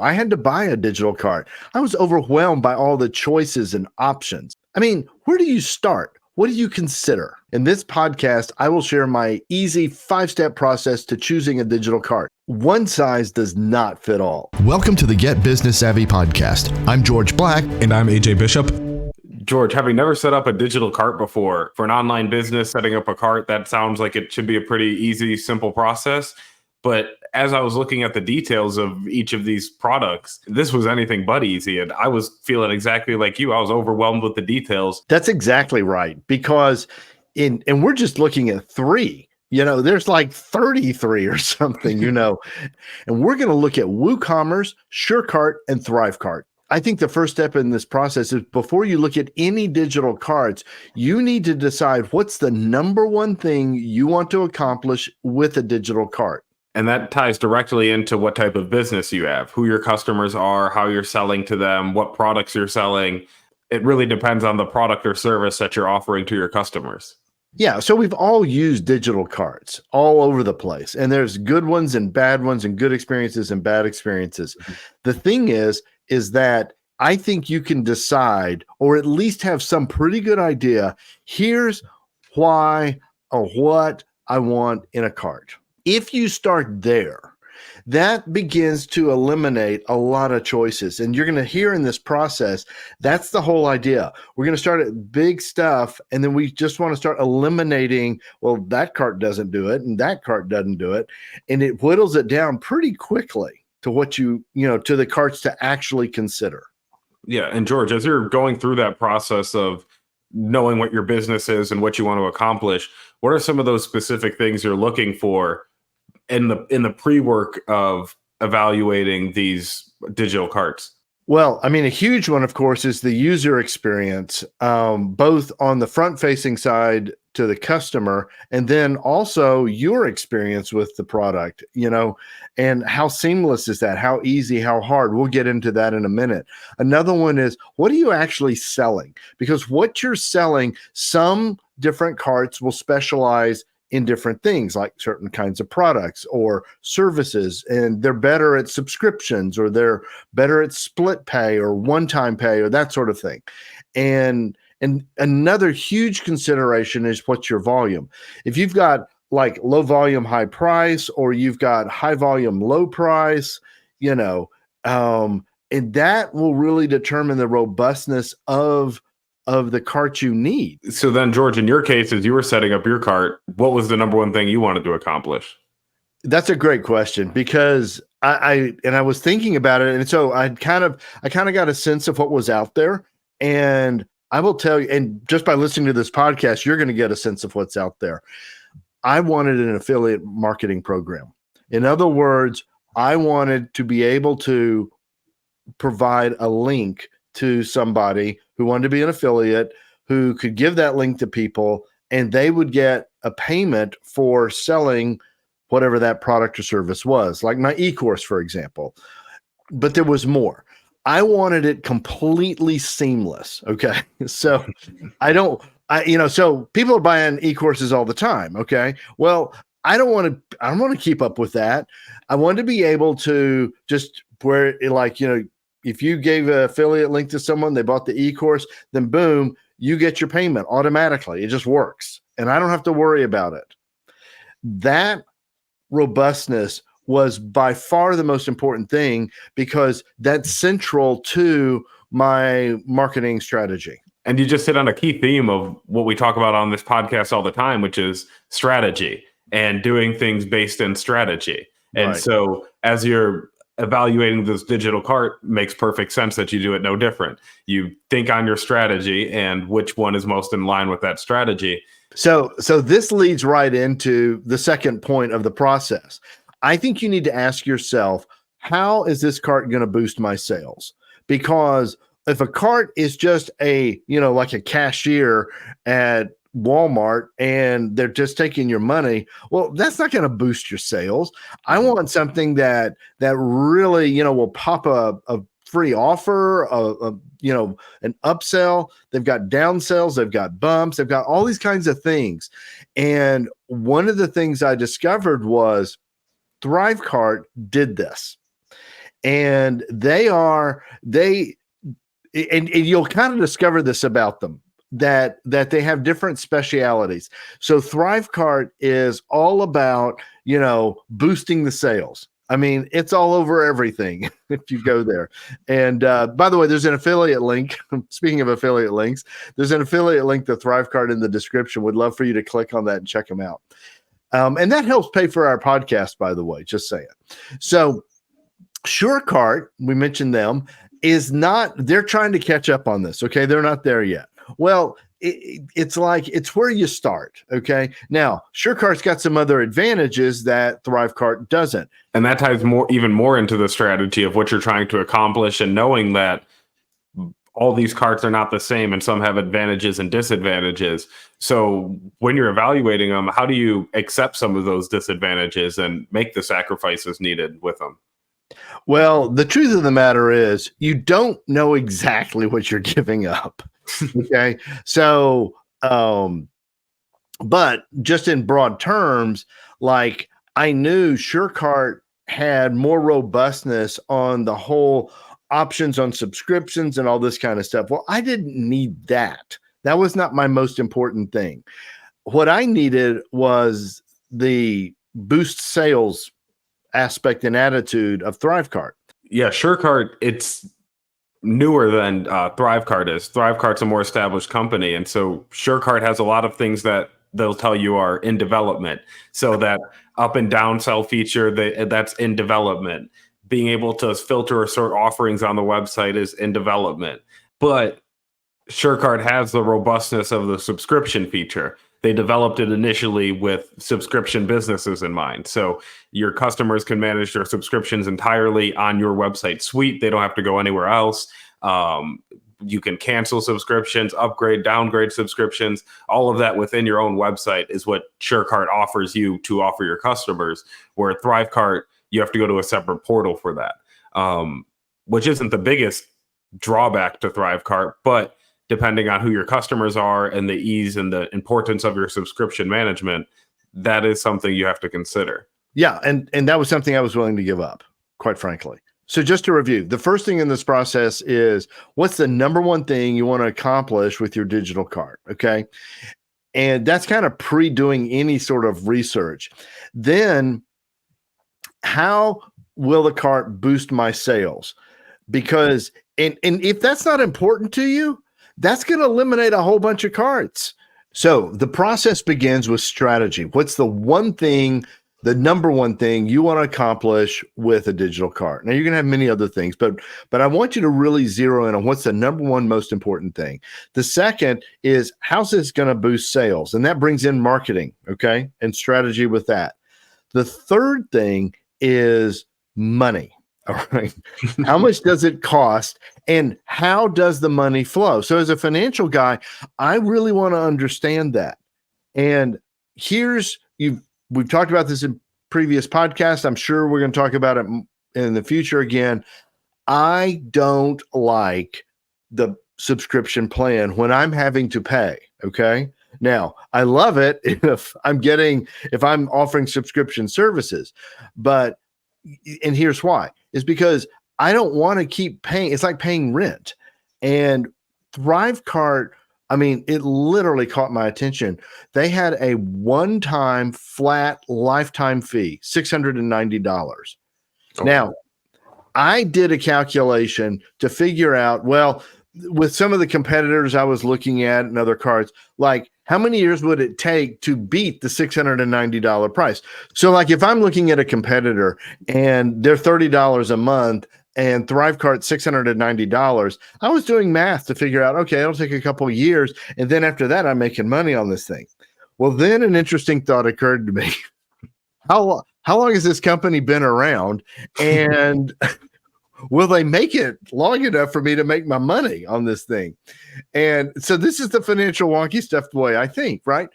I had to buy a digital cart. I was overwhelmed by all the choices and options. I mean, where do you start? What do you consider? In this podcast, I will share my easy 5-step process to choosing a digital cart. One size does not fit all. Welcome to the Get Business Savvy podcast. I'm George Black. And I'm AJ Bishop. George, having never set up a digital cart before, for an online business, setting up a cart, that sounds like it should be a pretty easy, simple process. But as I was looking at the details of each of these products, this was anything but easy. And I was feeling exactly like you. I was overwhelmed with the details. That's exactly right. Because and we're just looking at 3. There's like 33 or something, and we're going to look at WooCommerce, SureCart, and ThriveCart. I think the first step in this process is before you look at any digital carts, you need to decide what's the number one thing you want to accomplish with a digital cart. And that ties directly into what type of business you have, who your customers are, how you're selling to them, what products you're selling. It really depends on the product or service that you're offering to your customers. Yeah, so we've all used digital carts all over the place, and there's good ones and bad ones and good experiences and bad experiences. Mm-hmm. The thing is that I think you can decide, or at least have some pretty good idea, here's why or what I want in a cart. If you start there, that begins to eliminate a lot of choices. And you're going to hear in this process, that's the whole idea. We're going to start at big stuff, and then we just want to start eliminating, well, that cart doesn't do it, and that cart doesn't do it. And it whittles it down pretty quickly to what to the carts to actually consider. Yeah. And George, as you're going through that process of knowing what your business is and what you want to accomplish, what are some of those specific things you're looking for in the pre-work of evaluating these digital carts? Well, I mean, a huge one, of course, is the user experience, both on the front-facing side to the customer, and then also your experience with the product, and how seamless is that? How easy, how hard? We'll get into that in a minute. Another one is, what are you actually selling? Because what you're selling, some different carts will specialize in different things, like certain kinds of products or services, and they're better at subscriptions, or they're better at split pay or one-time pay or that sort of thing. And another huge consideration is what's your volume. If you've got like low volume, high price, or you've got high volume, low price, and that will really determine the robustness of the cart you need. So then, George, in your case, as you were setting up your cart, what was the number one thing you wanted to accomplish? That's a great question, because I was thinking about it, and so I kind of got a sense of what was out there, and I will tell you, and just by listening to this podcast, you're going to get a sense of what's out there. I wanted an affiliate marketing program. In other words, I wanted to be able to provide a link to somebody who wanted to be an affiliate, who could give that link to people, and they would get a payment for selling whatever that product or service was, like my e-course, for example. But there was more. I wanted it completely seamless. Okay. So so people are buying e-courses all the time. Okay. Well, I don't want to keep up with that. I want to be able to just where if you gave an affiliate link to someone, they bought the e-course, then boom, you get your payment automatically. It just works. And I don't have to worry about it. That robustness was by far the most important thing, because that's central to my marketing strategy. And you just hit on a key theme of what we talk about on this podcast all the time, which is strategy and doing things based in strategy. And so as you're evaluating this digital cart, makes perfect sense that you do it no different. You think on your strategy and which one is most in line with that strategy. So this leads right into the second point of the process. I think you need to ask yourself, how is this cart going to boost my sales? Because if a cart is just like a cashier at Walmart and they're just taking your money, well, that's not going to boost your sales. I want something that really, will pop a free offer, an upsell. They've got downsells, they've got bumps, they've got all these kinds of things. And one of the things I discovered was ThriveCart did this. and and you'll kind of discover this about them, that they have different specialities. So ThriveCart is all about, boosting the sales. I mean, it's all over everything if you go there. And by the way, there's an affiliate link. Speaking of affiliate links, there's an affiliate link to ThriveCart in the description. Would love for you to click on that and check them out. And that helps pay for our podcast, by the way, just saying. So SureCart, we mentioned them, they're trying to catch up on this. Okay. They're not there yet. Well, it's where you start. Okay. Now, SureCart's got some other advantages that ThriveCart doesn't. And that ties even more into the strategy of what you're trying to accomplish, and knowing that all these carts are not the same and some have advantages and disadvantages. So when you're evaluating them, how do you accept some of those disadvantages and make the sacrifices needed with them? Well, the truth of the matter is you don't know exactly what you're giving up. Okay. So, but just in broad terms, like I knew SureCart had more robustness on the whole options on subscriptions and all this kind of stuff. Well, I didn't need that. That was not my most important thing. What I needed was the boost sales aspect and attitude of ThriveCart. Yeah, SureCart, it's newer than ThriveCart is. ThriveCart's a more established company, and so SureCart has a lot of things that they'll tell you are in development. So that up and down sell feature, that's in development. Being able to filter or sort offerings on the website is in development. But SureCart has the robustness of the subscription feature. They developed it initially with subscription businesses in mind. So your customers can manage their subscriptions entirely on your website suite. They don't have to go anywhere else. You can cancel subscriptions, upgrade, downgrade subscriptions. All of that within your own website is what SureCart offers you to offer your customers, where ThriveCart, you have to go to a separate portal for that, which isn't the biggest drawback to ThriveCart, but depending on who your customers are and the ease and the importance of your subscription management, that is something you have to consider. Yeah, and that was something I was willing to give up, quite frankly. So just to review, the first thing in this process is, what's the number one thing you want to accomplish with your digital cart, okay? And that's kind of pre-doing any sort of research. Then, how will the cart boost my sales? Because, and if that's not important to you, that's going to eliminate a whole bunch of carts. So the process begins with strategy. What's the number one thing you want to accomplish with a digital cart? Now, you're going to have many other things, but I want you to really zero in on what's the number one most important thing. The second is, how's this going to boost sales? And that brings in marketing, okay, and strategy with that. The third thing is money. All right. How much does it cost, and how does the money flow? So as a financial guy, I really want to understand that. And we've talked about this in previous podcasts. I'm sure we're going to talk about it in the future again. I don't like the subscription plan when I'm having to pay. Okay. Now, I love it if I'm offering subscription services, and here's why, is because I don't want to keep paying. It's like paying rent. And ThriveCart, I mean, it literally caught my attention. They had a one-time flat lifetime fee, $690. Oh. Now, I did a calculation to figure out, well, with some of the competitors I was looking at and other cards, like, how many years would it take to beat the $690 price? So like, if I'm looking at a competitor and they're $30 a month and ThriveCart $690, I was doing math to figure out, okay, it'll take a couple of years. And then after that, I'm making money on this thing. Well, then an interesting thought occurred to me. How long has this company been around? And will they make it long enough for me to make my money on this thing? And so this is the financial wonky stuff, the way I think, right?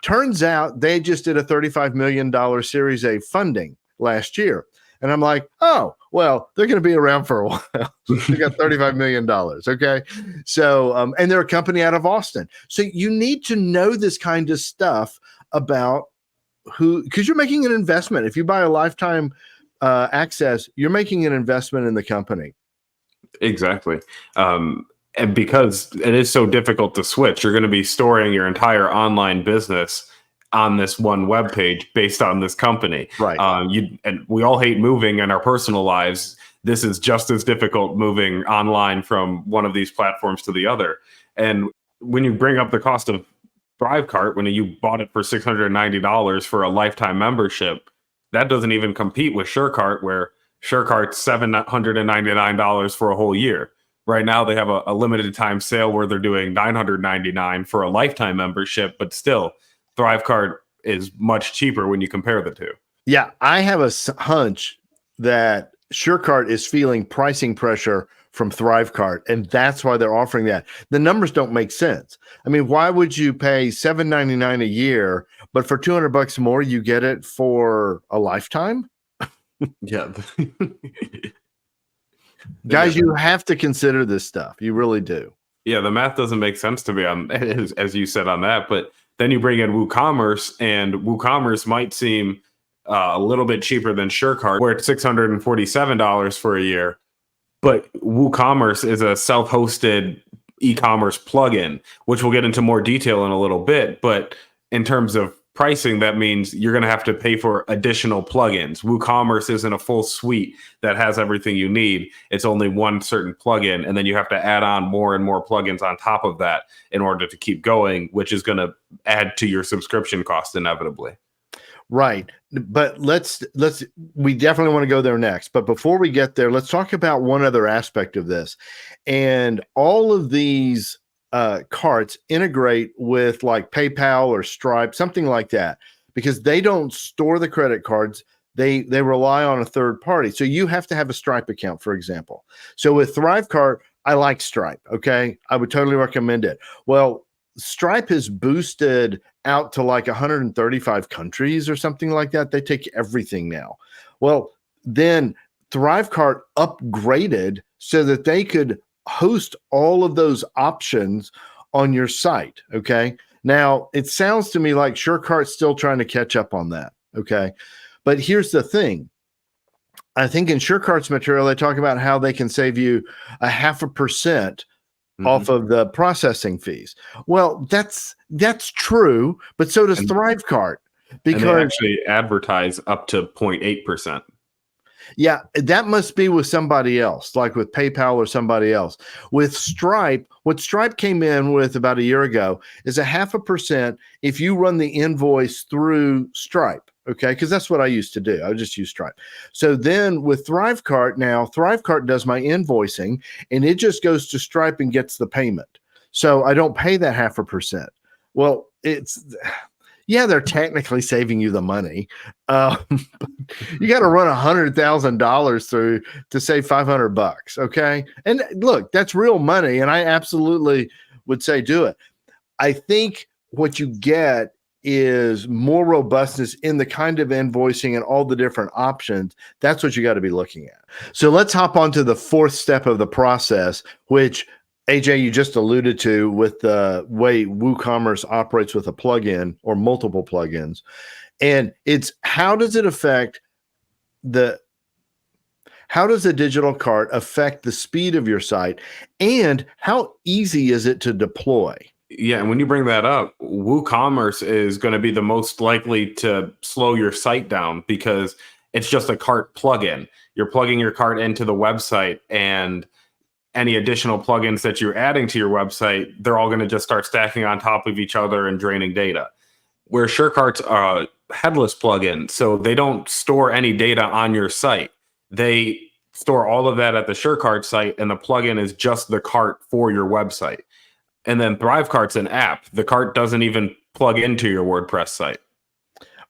Turns out they just did a $35 million Series A funding last year. And I'm like, oh, well, they're going to be around for a while. They got $35 million. Okay. So, and they're a company out of Austin. So you need to know this kind of stuff about because you're making an investment. If you buy a lifetime access, you're making an investment in the company. Exactly. And because it is so difficult to switch, you're going to be storing your entire online business on this one web page based on this company. Right. And we all hate moving in our personal lives. This is just as difficult moving online from one of these platforms to the other. And when you bring up the cost of ThriveCart, when you bought it for $690 for a lifetime membership, that doesn't even compete with SureCart, where SureCart's $799 for a whole year. Right now, they have a limited time sale where they're doing $999 for a lifetime membership, but still, ThriveCart is much cheaper when you compare the two. Yeah, I have a hunch that SureCart is feeling pricing pressure from ThriveCart, and that's why they're offering that. The numbers don't make sense. I mean, why would you pay $799 a year, but for $200 more, you get it for a lifetime? Yeah. Guys, you have to consider this stuff. You really do. Yeah, the math doesn't make sense to me on, as you said, on that. But then you bring in WooCommerce, and WooCommerce might seem a little bit cheaper than SureCart, where it's $647 for a year. But WooCommerce is a self-hosted e-commerce plugin, which we'll get into more detail in a little bit. But in terms of pricing, that means you're going to have to pay for additional plugins. WooCommerce isn't a full suite that has everything you need. It's only one certain plugin, and then you have to add on more and more plugins on top of that in order to keep going, which is going to add to your subscription cost inevitably. Right. But we definitely want to go there next. But before we get there, let's talk about one other aspect of this. And all of these carts integrate with like PayPal or Stripe, something like that, because they don't store the credit cards. They rely on a third party. So you have to have a Stripe account, for example. So with ThriveCart, I like Stripe. Okay. I would totally recommend it. Well, Stripe is boosted out to like 135 countries or something like that. They take everything now. Well, then ThriveCart upgraded so that they could host all of those options on your site. Okay. Now it sounds to me like SureCart's still trying to catch up on that. Okay. But here's the thing. I think in SureCart's material, they talk about how they can save you 0.5% off of the processing fees. Well, that's true, but so does ThriveCart, because they actually advertise up to 0.8%. Yeah, that must be with somebody else, like with PayPal or somebody else. With Stripe, what Stripe came in with about a year ago is 0.5% if you run the invoice through Stripe. Okay, because that's what I used to do. I would just use Stripe. So then with ThriveCart now, ThriveCart does my invoicing, and it just goes to Stripe and gets the payment. So I don't pay that 0.5%. Well, they're technically saving you the money. You got to run $100,000 through to save $500. Okay, and look, that's real money, and I absolutely would say do it. I think what you get is more robustness in the kind of invoicing and all the different options. That's what you got to be looking at. So let's hop on to the fourth step of the process, which AJ, you just alluded to with the way WooCommerce operates with a plugin or multiple plugins. And it's how does a digital cart affect the speed of your site, and how easy is it to deploy? Yeah, and when you bring that up, WooCommerce is going to be the most likely to slow your site down because it's just a cart plugin. You're plugging your cart into the website, and any additional plugins that you're adding to your website, they're all going to just start stacking on top of each other and draining data. Where SureCart's a headless plugin, so they don't store any data on your site. They store all of that at the SureCart site, and the plugin is just the cart for your website. And then ThriveCart's an app. The cart doesn't even plug into your WordPress site.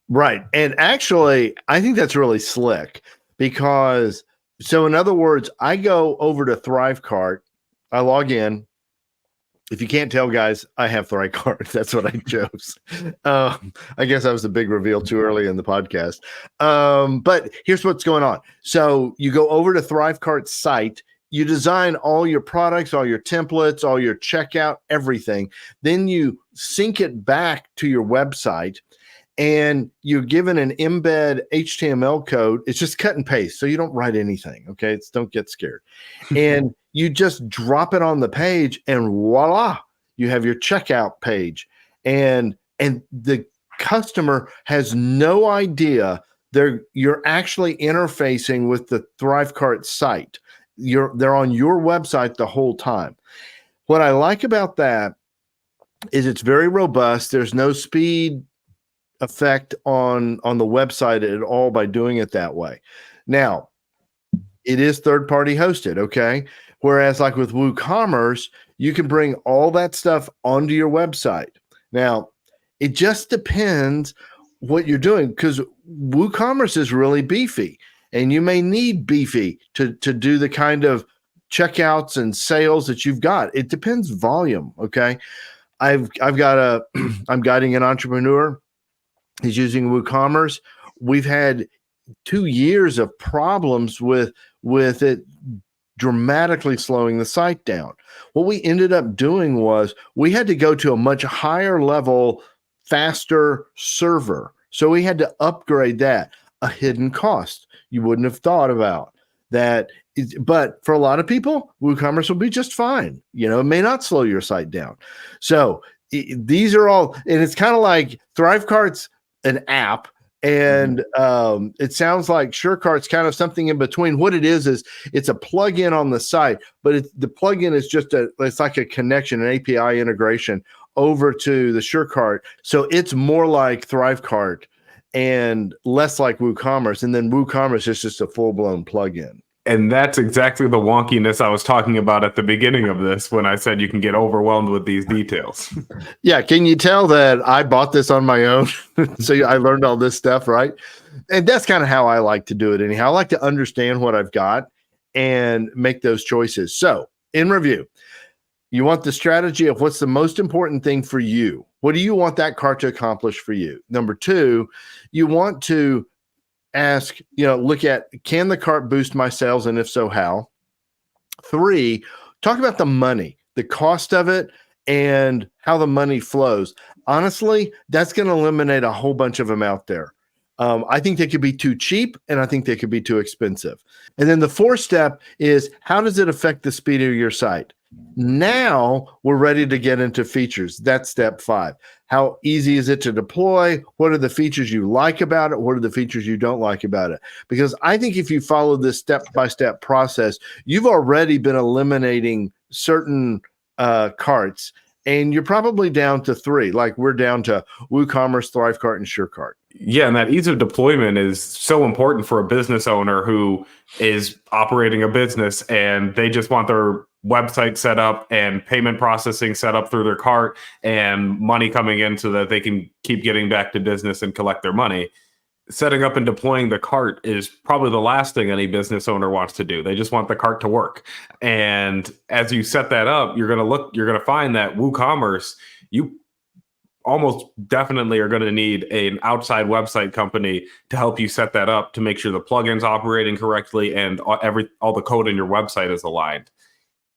Right. And actually, I think that's really slick because, so in other words, I go over to ThriveCart, I log in. If you can't tell, guys, I have ThriveCart. That's what I chose. I guess that was a big reveal too early in the podcast. But here's what's going on. So you go over to ThriveCart's site. You design all your products, all your templates, all your checkout, everything. Then you sync it back to your website. and you're given an embed HTML code. It's just cut and paste, so you don't write anything. Okay, don't get scared. And you just drop it on the page, and voila, you have your checkout page. And the customer has no idea you're actually interfacing with the ThriveCart site. They're on your website the whole time. What I like about that is it's very robust. There's no speed effect on the website at all by doing it that way. Now, it is third-party hosted, okay? Whereas like with WooCommerce, you can bring all that stuff onto your website. Now, it just depends what you're doing, because WooCommerce is really beefy, and you may need beefy to do the kind of checkouts and sales that you've got. It depends volume, okay? I'm guiding an entrepreneur. He's using WooCommerce. We've had 2 years of problems with it dramatically slowing the site down. What we ended up doing was we had to go to a much higher level, faster server. So we had to upgrade that, a hidden cost you wouldn't have thought about that. But for a lot of people, WooCommerce will be just fine. It may not slow your site down. So these are all, and it's kind of like ThriveCart's an app, and it sounds like SureCart's kind of something in between. What it is it's a plugin on the site, but the plugin is just it's like a connection, an API integration over to the SureCart. So it's more like ThriveCart and less like WooCommerce. And then WooCommerce is just a full-blown plugin. And that's exactly the wonkiness I was talking about at the beginning of this when I said you can get overwhelmed with these details. Yeah. Can you tell that I bought this on my own? So I learned all this stuff, right? And that's kind of how I like to do it anyhow. I like to understand what I've got and make those choices. So in review, you want the strategy of what's the most important thing for you. What do you want that cart to accomplish for you? Number two, you want to ask, look at, can the cart boost my sales? And if so, how? Three, talk about the money, the cost of it, and how the money flows. Honestly, that's going to eliminate a whole bunch of them out there. I think they could be too cheap, and I think they could be too expensive. And then the fourth step is, how does it affect the speed of your site? Now we're ready to get into features. That's step 5. How easy is it to deploy? What are the features you like about it? What are the features you don't like about it? Because I think if you follow this step-by-step process, you've already been eliminating certain carts, and you're probably down to 3. Like we're down to WooCommerce, ThriveCart, and SureCart. Yeah, and that ease of deployment is so important for a business owner who is operating a business and they just want their website set up and payment processing set up through their cart and money coming in so that they can keep getting back to business and collect their money. Setting up and deploying the cart is probably the last thing any business owner wants to do. They just want the cart to work. And as you set that up, you're going to find that WooCommerce, you almost definitely are going to need an outside website company to help you set that up, to make sure the plugin's operating correctly and all the code in your website is aligned.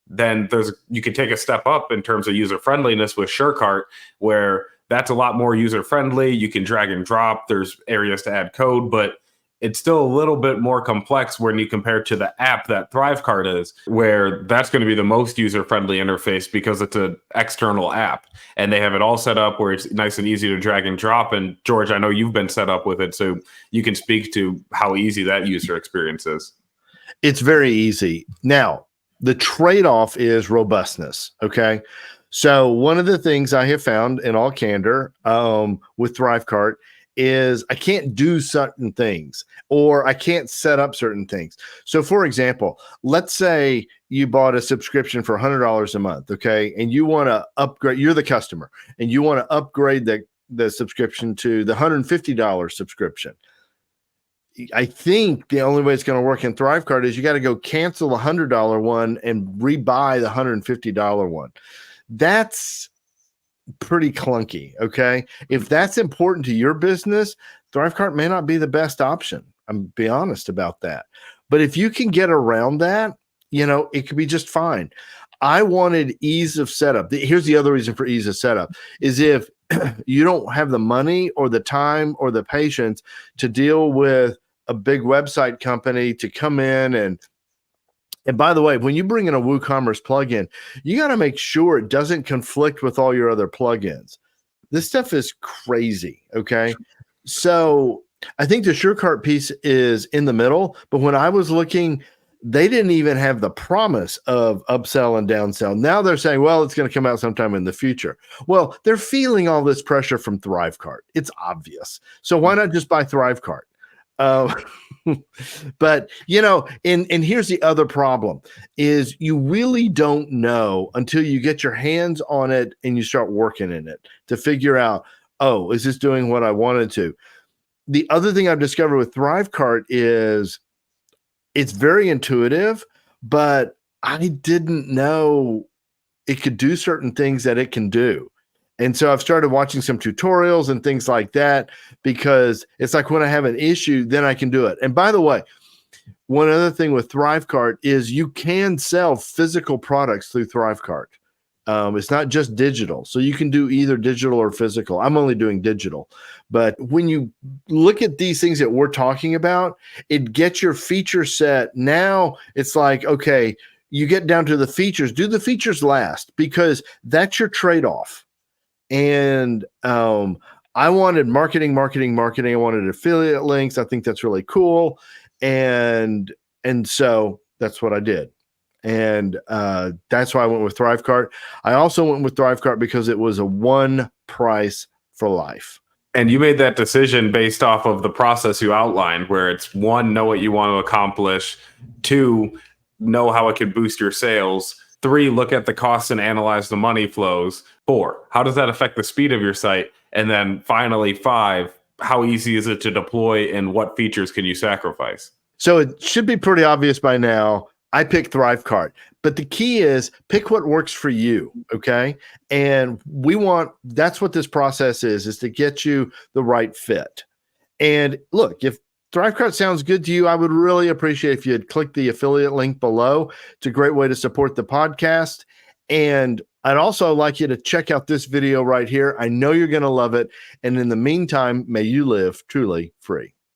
Then you can take a step up in terms of user friendliness with SureCart, where that's a lot more user friendly. You can drag and drop. There's areas to add code, but it's still a little bit more complex when you compare to the app that ThriveCart is, where that's going to be the most user-friendly interface because it's an external app. And they have it all set up where it's nice and easy to drag and drop. And George, I know you've been set up with it, so you can speak to how easy that user experience is. It's very easy. Now, the trade-off is robustness, okay? So one of the things I have found in all candor with ThriveCart is I can't do certain things, or I can't set up certain things. So for example, let's say you bought a subscription for $100 a month, okay? And you want to upgrade, you're the customer, and you want to upgrade the subscription to the $150 subscription. I think the only way it's going to work in ThriveCart is you got to go cancel the $100 one and rebuy the $150 one. That's pretty clunky, okay? If that's important to your business, ThriveCart may not be the best option. I'm be honest about that. But if you can get around that, it could be just fine. I wanted ease of setup. Here's the other reason for ease of setup is if you don't have the money or the time or the patience to deal with a big website company to come in and by the way, when you bring in a WooCommerce plugin, you got to make sure it doesn't conflict with all your other plugins. This stuff is crazy. Okay. So I think the SureCart piece is in the middle, but when I was looking, they didn't even have the promise of upsell and downsell. Now they're saying, well, it's going to come out sometime in the future. Well, they're feeling all this pressure from ThriveCart. It's obvious. So why not just buy ThriveCart? But and here's the other problem is you really don't know until you get your hands on it and you start working in it to figure out, oh, is this doing what I wanted to? The other thing I've discovered with ThriveCart is it's very intuitive, but I didn't know it could do certain things that it can do. And so I've started watching some tutorials and things like that because it's like when I have an issue, then I can do it. And by the way, one other thing with ThriveCart is you can sell physical products through ThriveCart. It's not just digital. So you can do either digital or physical. I'm only doing digital. But when you look at these things that we're talking about, it gets your feature set. Now it's like, okay, you get down to the features. Do the features last because that's your trade-off. And I wanted marketing. I wanted affiliate links. I think that's really cool. And so that's what I did. And that's why I went with ThriveCart. I also went with ThriveCart because it was a one price for life. And you made that decision based off of the process you outlined, where it's 1, know what you want to accomplish, 2, know how it could boost your sales, 3, look at the costs and analyze the money flows, 4, how does that affect the speed of your site? And then finally, 5, how easy is it to deploy and what features can you sacrifice? So it should be pretty obvious by now. I picked ThriveCart, but the key is pick what works for you. Okay. And that's what this process is to get you the right fit. And look, if ThriveCart sounds good to you, I would really appreciate if you'd click the affiliate link below. It's a great way to support the podcast. And I'd also like you to check out this video right here. I know you're going to love it. And in the meantime, may you live truly free.